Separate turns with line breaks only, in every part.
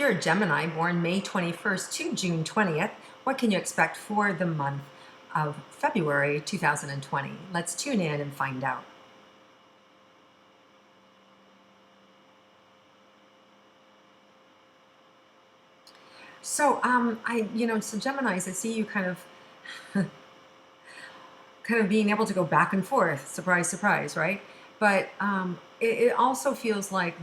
you're a Gemini born May 21st to June 20th, what can you expect for the month of February 2020? Let's tune in and find out. So Geminis, I see you kind of being able to go back and forth. Surprise, surprise, right? But it also feels like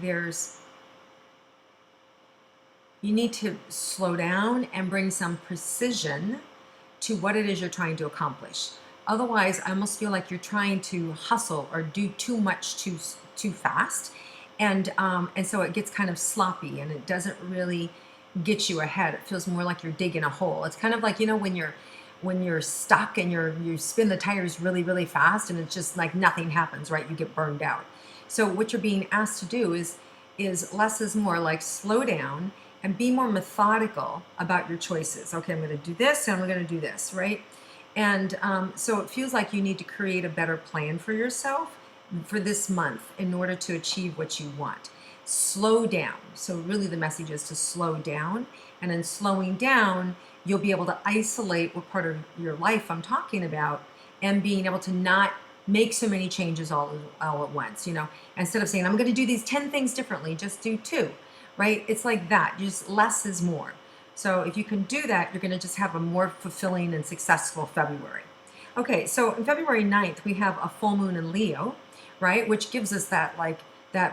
you need to slow down and bring some precision to what it is you're trying to accomplish. Otherwise, I almost feel like you're trying to hustle or do too much too fast, and so it gets kind of sloppy and it doesn't really get you ahead. It feels more like you're digging a hole. It's kind of like, when you're stuck and you spin the tires really really fast and it's just like nothing happens, right? You get burned out. So what you're being asked to do is less is more, like slow down and be more methodical about your choices. Okay, I'm going to do this and I'm going to do this, right? And so it feels like you need to create a better plan for yourself for this month in order to achieve what you want. Slow down. So really the message is to slow down. And in slowing down, you'll be able to isolate what part of your life I'm talking about, and being able to not make so many changes all at once. Instead of saying, I'm going to do these 10 things differently, just do two, right? It's like that. Just less is more. So if you can do that, you're going to just have a more fulfilling and successful February. Okay, so in February 9th, we have a full moon in Leo, right? Which gives us that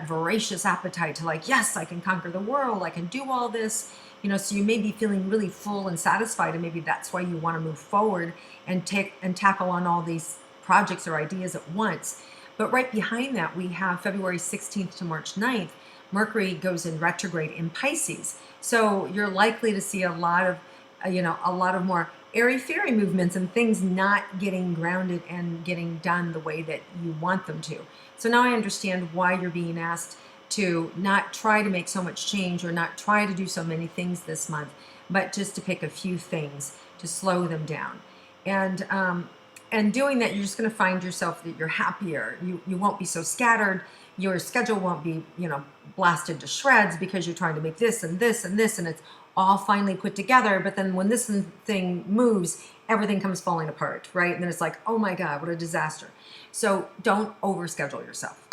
voracious appetite to, like, yes, I can conquer the world. I can do all this. So you may be feeling really full and satisfied, and maybe that's why you want to move forward and tackle on all these projects or ideas at once. But right behind that, we have February 16th to March 9th. Mercury goes in retrograde in Pisces. So you're likely to see a lot of more airy-fairy movements and things not getting grounded and getting done the way that you want them to. So now I understand why you're being asked to not try to make so much change or not try to do so many things this month, but just to pick a few things to slow them down. And doing that, you're just going to find yourself that you're happier. You won't be so scattered. Your schedule won't be, blasted to shreds because you're trying to make this and this and this, and it's all finally put together. But then when this thing moves, everything comes falling apart, right? And then it's like, oh my God, what a disaster. So don't overschedule yourself.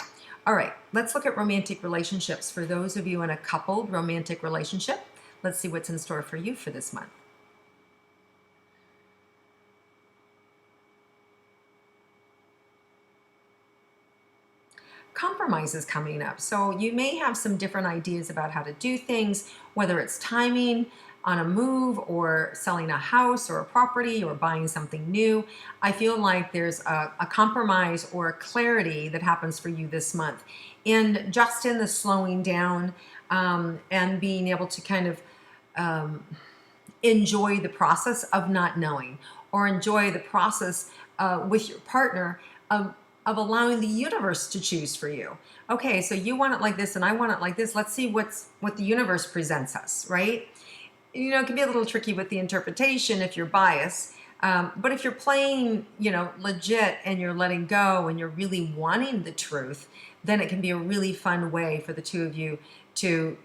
All right, let's look at romantic relationships. For those of you in a coupled romantic relationship, let's see what's in store for you for this month. Compromise is coming up. So you may have some different ideas about how to do things, whether it's timing on a move or selling a house or a property or buying something new. I feel like there's a compromise or a clarity that happens for you this month. And just in the slowing down and being able to kind of enjoy the process of not knowing, or enjoy the process with your partner of allowing the universe to choose for you. Okay, so you want it like this and I want it like this. Let's see what the universe presents us, right? It can be a little tricky with the interpretation if you're biased. But if you're playing, legit, and you're letting go and you're really wanting the truth, then it can be a really fun way for the two of you to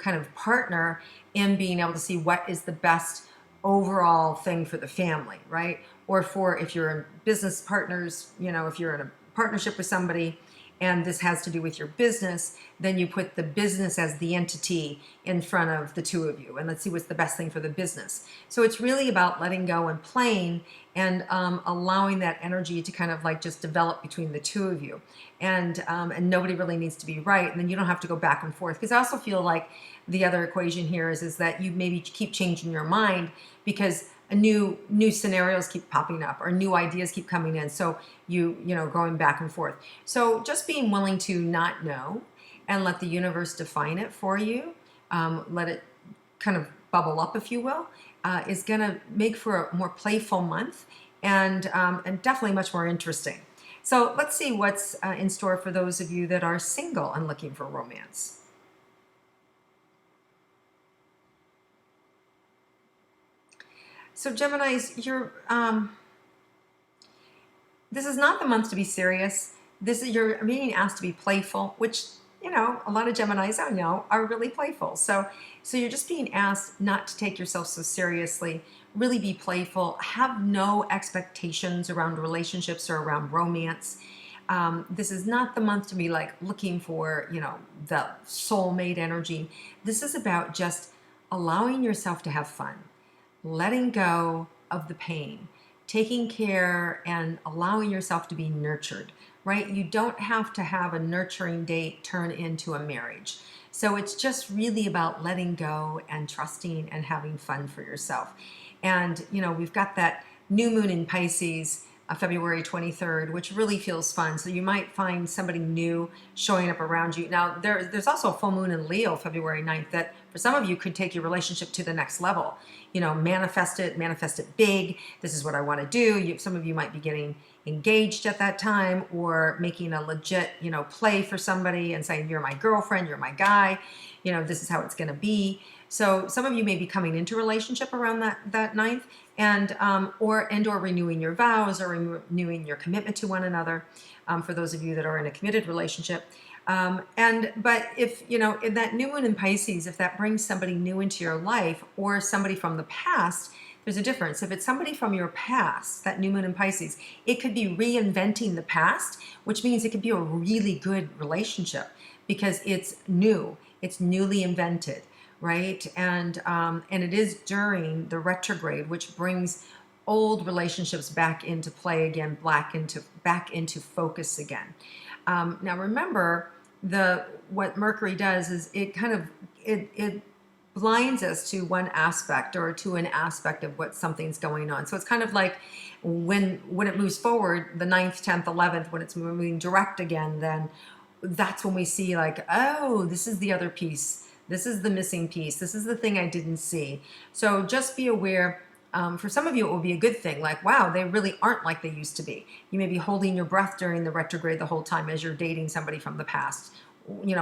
kind of partner in being able to see what is the best overall thing for the family, right? Or if you're in business partners, if you're in a partnership with somebody and this has to do with your business, then you put the business as the entity in front of the two of you, and let's see what's the best thing for the business. So it's really about letting go and playing and allowing that energy to kind of like just develop between the two of you, and nobody really needs to be right, and then you don't have to go back and forth. Because I also feel like the other equation here is that you maybe keep changing your mind because new scenarios keep popping up or new ideas keep coming in, so going back and forth. So just being willing to not know and let the universe define it for you, let it kind of bubble up, if you will, is going to make for a more playful month and definitely much more interesting. So let's see what's in store for those of you that are single and looking for romance. So Geminis, this is not the month to be serious. You're being asked to be playful, which, a lot of Geminis I know are really playful. So you're just being asked not to take yourself so seriously. Really be playful. Have no expectations around relationships or around romance. This is not the month to be like looking for, the soulmate energy. This is about just allowing yourself to have fun, letting go of the pain, taking care and allowing yourself to be nurtured, right? You don't have to have a nurturing date turn into a marriage. So it's just really about letting go and trusting and having fun for yourself. And, we've got that new moon in Pisces, February 23rd, which really feels fun. So you might find somebody new showing up around you. Now, there's also a full moon in Leo, February 9th, that for some of you could take your relationship to the next level. Manifest it big. This is what I want to do. Some of you might be getting engaged at that time, or making a legit, play for somebody and saying, you're my girlfriend, you're my guy, this is how it's going to be. So some of you may be coming into a relationship around that ninth, and or renewing your vows or renewing your commitment to one another. For those of you that are in a committed relationship. But if, in that new moon in Pisces, if that brings somebody new into your life or somebody from the past, there's a difference. If it's somebody from your past, that new moon in Pisces, it could be reinventing the past, which means it could be a really good relationship because it's new, it's newly invented, right? And it is during the retrograde, which brings old relationships back into play again, back into focus again. Now remember, what Mercury does is it kind of it blinds us to one aspect or to an aspect of what something's going on. So it's kind of like when it moves forward, the 9th, 10th, 11th, when it's moving direct again, then that's when we see like, oh, this is the other piece. This is the missing piece. This is the thing I didn't see. So just be aware. For some of you, it will be a good thing. Like, wow, they really aren't like they used to be. You may be holding your breath during the retrograde the whole time as you're dating somebody from the past,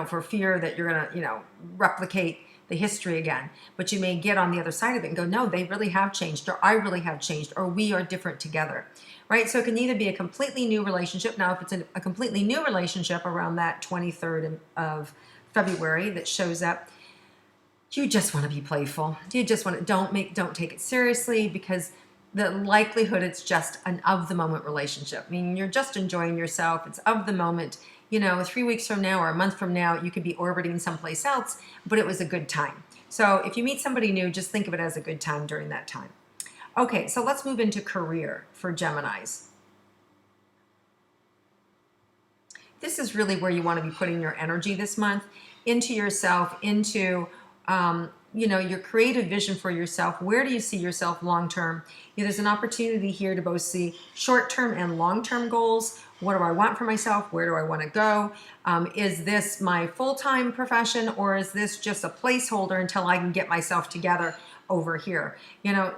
for fear that you're going to, replicate the history again. But you may get on the other side of it and go, no, they really have changed, or I really have changed, or we are different together, right? So it can either be a completely new relationship. Now, if it's a completely new relationship around that 23rd of February that shows up, you just want to be playful. You just want to don't take it seriously, because the likelihood it's just an of the moment relationship. I mean, you're just enjoying yourself. It's of the moment. 3 weeks from now or a month from now, you could be orbiting someplace else, but it was a good time. So if you meet somebody new, just think of it as a good time during that time. Okay, so let's move into career for Geminis. This is really where you want to be putting your energy this month, into yourself, into your creative vision for yourself. Where do you see yourself long-term? There's an opportunity here to both see short-term and long-term goals. What do I want for myself? Where do I want to go? Is this my full-time profession, or is this just a placeholder until I can get myself together over here?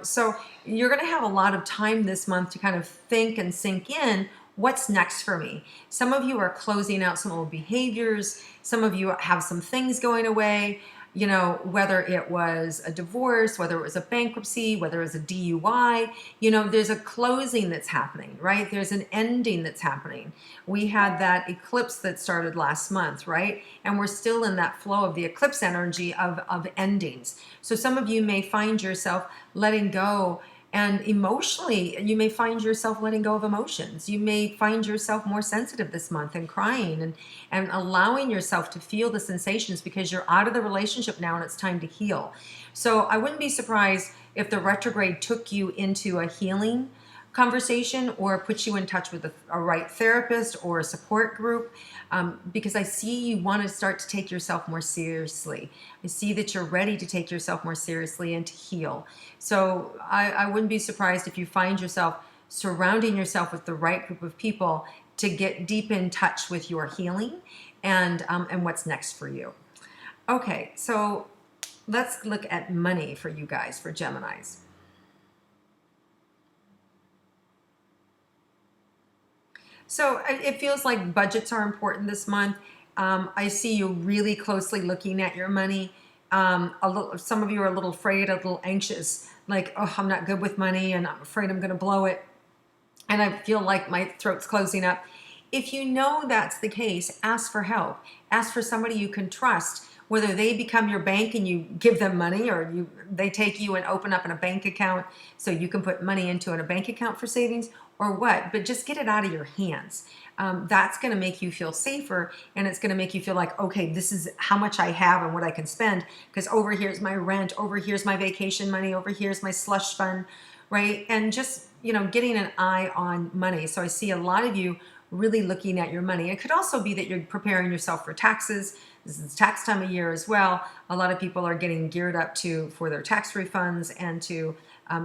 So you're going to have a lot of time this month to kind of think and sink in what's next for me. Some of you are closing out some old behaviors. Some of you have some things going away. Whether it was a divorce, whether it was a bankruptcy, whether it was a DUI, there's a closing that's happening, right? There's an ending that's happening. We had that eclipse that started last month, right? And we're still in that flow of the eclipse energy of endings. So some of you may find yourself letting go. And emotionally, you may find yourself letting go of emotions. You may find yourself more sensitive this month and crying and allowing yourself to feel the sensations, because you're out of the relationship now and it's time to heal. So I wouldn't be surprised if the retrograde took you into a healing conversation or put you in touch with a right therapist or a support group, because I see you want to start to take yourself more seriously. I see that you're ready to take yourself more seriously and to heal. So I wouldn't be surprised if you find yourself surrounding yourself with the right group of people to get deep in touch with your healing and what's next for you. Okay, so let's look at money for you guys, for Geminis. So it feels like budgets are important this month. I see you really closely looking at your money. Some of you are a little afraid, a little anxious, like, oh, I'm not good with money and I'm afraid I'm going to blow it. And I feel like my throat's closing up. If you know that's the case, ask for help. Ask for somebody you can trust, whether they become your bank and you give them money, or they take you and open up in a bank account so you can put money into a bank account for savings, or what, but just get it out of your hands. That's going to make you feel safer, and it's going to make you feel like, okay, this is how much I have and what I can spend, because over here's my rent, over here's my vacation money, over here's my slush fund, right? And just, getting an eye on money. So I see a lot of you really looking at your money. It could also be that you're preparing yourself for taxes. This is tax time of year as well. A lot of people are getting geared up for their tax refunds and to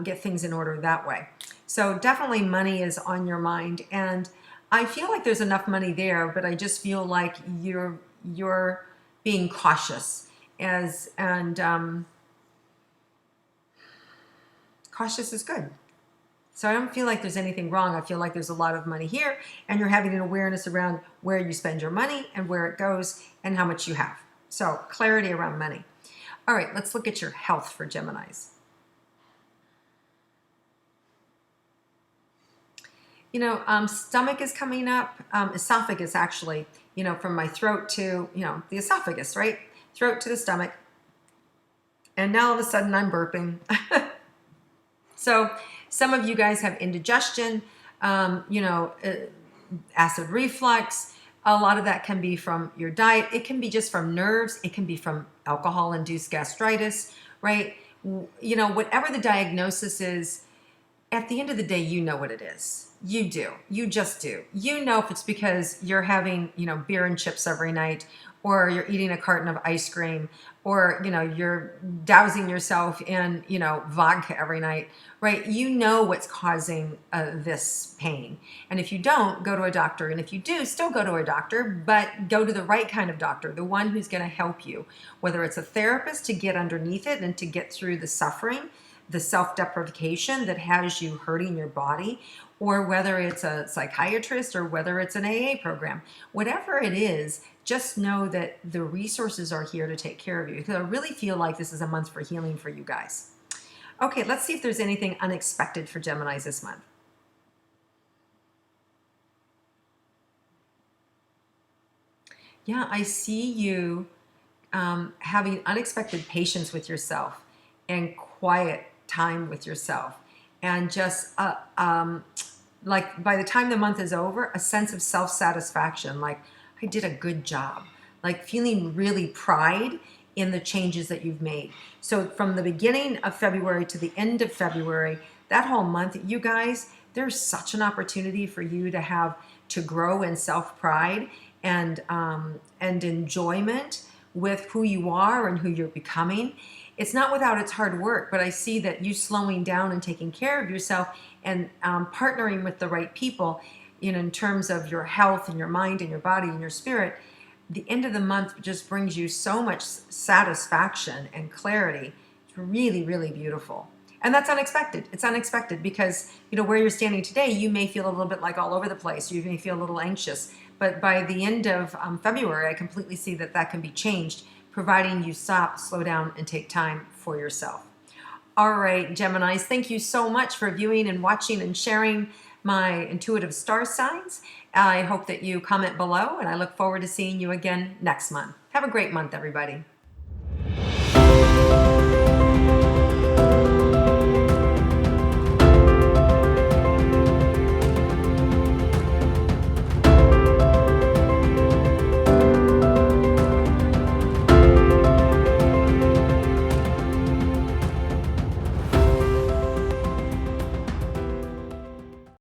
get things in order that way. So definitely money is on your mind, and I feel like there's enough money there, but I just feel like you're being cautious, cautious is good. So I don't feel like there's anything wrong. I feel like there's a lot of money here, and you're having an awareness around where you spend your money and where it goes and how much you have. So clarity around money. All right, let's look at your health for Geminis. Stomach is coming up, esophagus actually, from my throat to, the esophagus, right? Throat to the stomach. And now all of a sudden I'm burping. So some of you guys have indigestion, acid reflux. A lot of that can be from your diet. It can be just from nerves. It can be from alcohol-induced gastritis, right? Whatever the diagnosis is, at the end of the day, you know what it is. You do. You just do. You know if it's because you're having, beer and chips every night, or you're eating a carton of ice cream, or, you're dousing yourself in, vodka every night, right? You know what's causing this pain. And if you don't, go to a doctor. And if you do, still go to a doctor, but go to the right kind of doctor, the one who's going to help you, whether it's a therapist to get underneath it and to get through the suffering, the self-deprecation that has you hurting your body, or whether it's a psychiatrist or whether it's an AA program. Whatever it is, just know that the resources are here to take care of you, because I really feel like this is a month for healing for you guys. Okay, let's see if there's anything unexpected for Geminis this month. Yeah, I see you having unexpected patience with yourself and quiet time with yourself, and just like by the time the month is over, a sense of self-satisfaction, like I did a good job, like feeling really pride in the changes that you've made. So from the beginning of February to the end of February, that whole month, you guys, there's such an opportunity for you to grow in self-pride and enjoyment with who you are and who you're becoming. It's not without its hard work, but I see that you slowing down and taking care of yourself and partnering with the right people in terms of your health and your mind and your body and your spirit. The end of the month just brings you so much satisfaction and clarity. It's really, really beautiful. And that's unexpected. It's unexpected because, where you're standing today, you may feel a little bit like all over the place. You may feel a little anxious. But by the end of February, I completely see that can be changed, providing you stop, slow down, and take time for yourself. All right, Geminis, thank you so much for viewing and watching and sharing my intuitive star signs. I hope that you comment below, and I look forward to seeing you again next month. Have a great month, everybody.